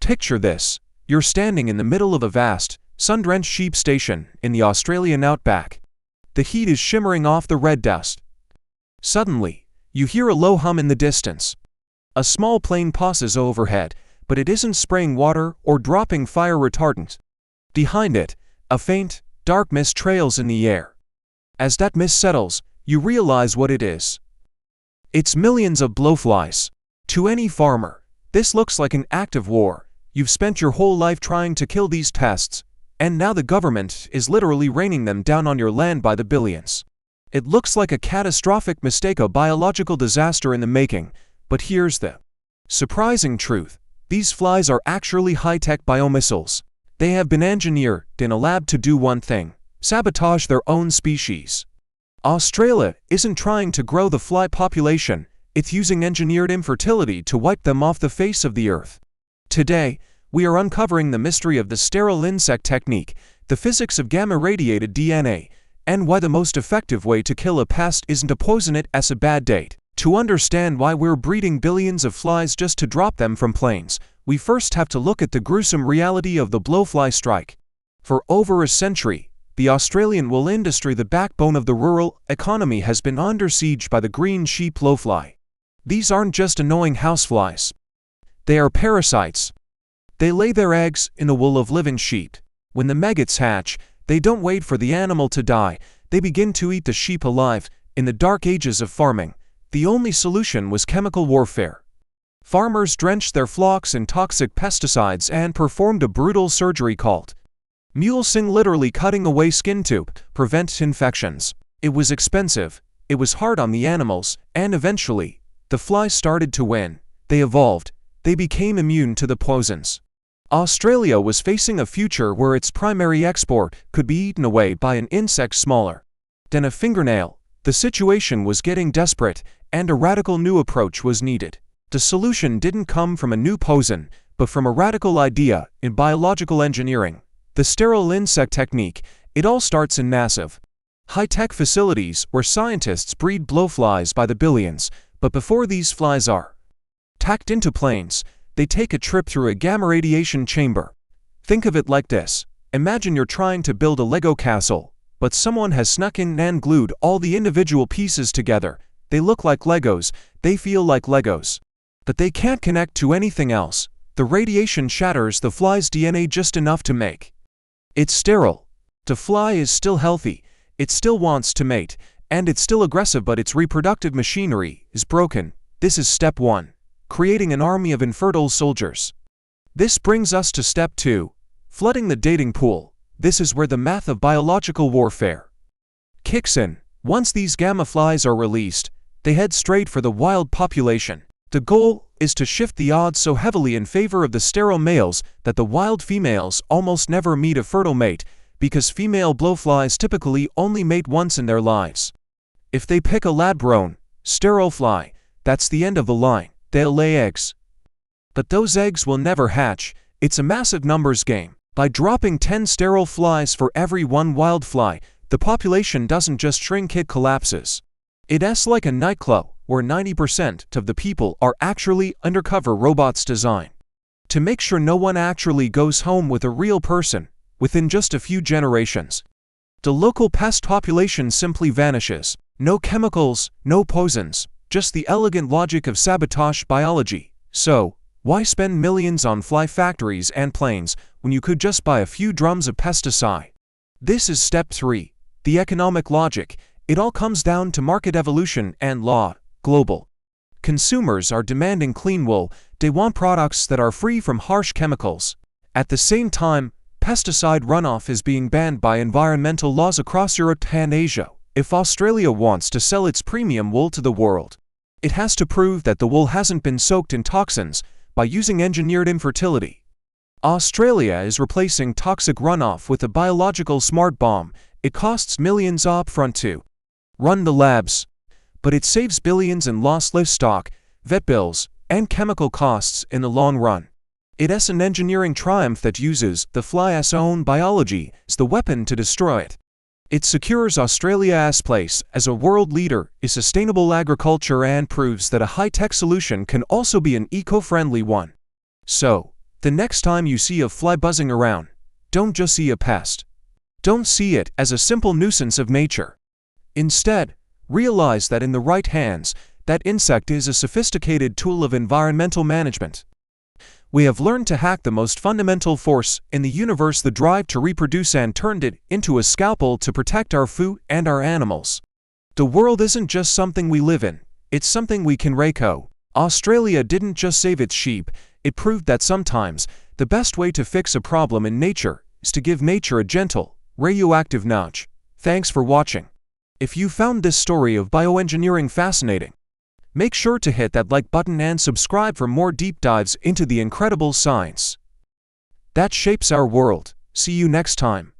Picture this. You're standing in the middle of a vast, sun-drenched sheep station in the Australian outback. The heat is shimmering off the red dust. Suddenly, you hear a low hum in the distance. A small plane passes overhead, but it isn't spraying water or dropping fire retardant. Behind it, a faint, dark mist trails in the air. As that mist settles, you realize what it is. It's millions of blowflies. To any farmer, this looks like an act of war. You've spent your whole life trying to kill these pests, and now the government is literally raining them down on your land by the billions. It looks like a catastrophic mistake, a biological disaster in the making, but here's the surprising truth. These flies are actually high-tech biomissiles. They have been engineered in a lab to do one thing: sabotage their own species. Australia isn't trying to grow the fly population, it's using engineered infertility to wipe them off the face of the earth. Today, we are uncovering the mystery of the sterile insect technique, the physics of gamma-radiated DNA, and why the most effective way to kill a pest isn't to poison it as a bad date. To understand why we're breeding billions of flies just to drop them from planes, we first have to look at the gruesome reality of the blowfly strike. For over a century, the Australian wool industry, the backbone of the rural economy, has been under siege by the green sheep blowfly. These aren't just annoying houseflies. They are parasites. They lay their eggs in the wool of living sheep. When the maggots hatch, they don't wait for the animal to die, they begin to eat the sheep alive. In the dark ages of farming, the only solution was chemical warfare. Farmers drenched their flocks in toxic pesticides and performed a brutal surgery called mulesing, literally cutting away skin to prevent infections. It was expensive, it was hard on the animals, and eventually, the flies started to win. They evolved, they became immune to the poisons. Australia was facing a future where its primary export could be eaten away by an insect smaller than a fingernail. The situation was getting desperate, and a radical new approach was needed. The solution didn't come from a new poison, but from a radical idea in biological engineering: the sterile insect technique. It all starts in massive, high-tech facilities where scientists breed blowflies by the billions, but before these flies are tacked into planes, they take a trip through a gamma radiation chamber. Think of it like this. Imagine you're trying to build a Lego castle, but someone has snuck in and glued all the individual pieces together. They look like Legos, they feel like Legos, but they can't connect to anything else. The radiation shatters the fly's DNA just enough to make it sterile. The fly is still healthy, it still wants to mate, and it's still aggressive, but its reproductive machinery is broken. This is step 1. Creating an army of infertile soldiers. This brings us to step 2. Flooding the dating pool. This is where the math of biological warfare kicks in. Once these gamma flies are released, they head straight for the wild population. The goal is to shift the odds so heavily in favor of the sterile males that the wild females almost never meet a fertile mate, because female blowflies typically only mate once in their lives. If they pick a lab-grown, sterile fly, that's the end of the line. They'll lay eggs. But those eggs will never hatch. It's a massive numbers game. By dropping 10 sterile flies for every one wild fly, the population doesn't just shrink, it collapses. It's like a nightclub where 90% of the people are actually undercover robots designed to make sure no one actually goes home with a real person. Within just a few generations, the local pest population simply vanishes. No chemicals, no poisons, just the elegant logic of sabotage biology. So, why spend millions on fly factories and planes when you could just buy a few drums of pesticide? This is step 3. The economic logic. It all comes down to market evolution and law. Global consumers are demanding clean wool. They want products that are free from harsh chemicals. At the same time, pesticide runoff is being banned by environmental laws across Europe and Asia. If Australia wants to sell its premium wool to the world, it has to prove that the wool hasn't been soaked in toxins by using engineered infertility. Australia is replacing toxic runoff with a biological smart bomb. It costs millions upfront to run the labs, but it saves billions in lost livestock, vet bills, and chemical costs in the long run. It's an engineering triumph that uses the fly's own biology as the weapon to destroy it. It secures Australia's place as a world leader in sustainable agriculture and proves that a high-tech solution can also be an eco-friendly one. So, The next time you see a fly buzzing around, don't just see a pest. Don't see it as a simple nuisance of nature. Instead, realize that in the right hands, that insect is a sophisticated tool of environmental management. We have learned to hack the most fundamental force in the universe, the drive to reproduce, and turned it into a scalpel to protect our food and our animals. The world isn't just something we live in, it's something we can reco. Australia didn't just save its sheep, it proved that sometimes the best way to fix a problem in nature is to give nature a gentle, radioactive nudge. Thanks for watching. If you found this story of bioengineering fascinating, make sure to hit that like button and subscribe for more deep dives into the incredible science that shapes our world. See you next time.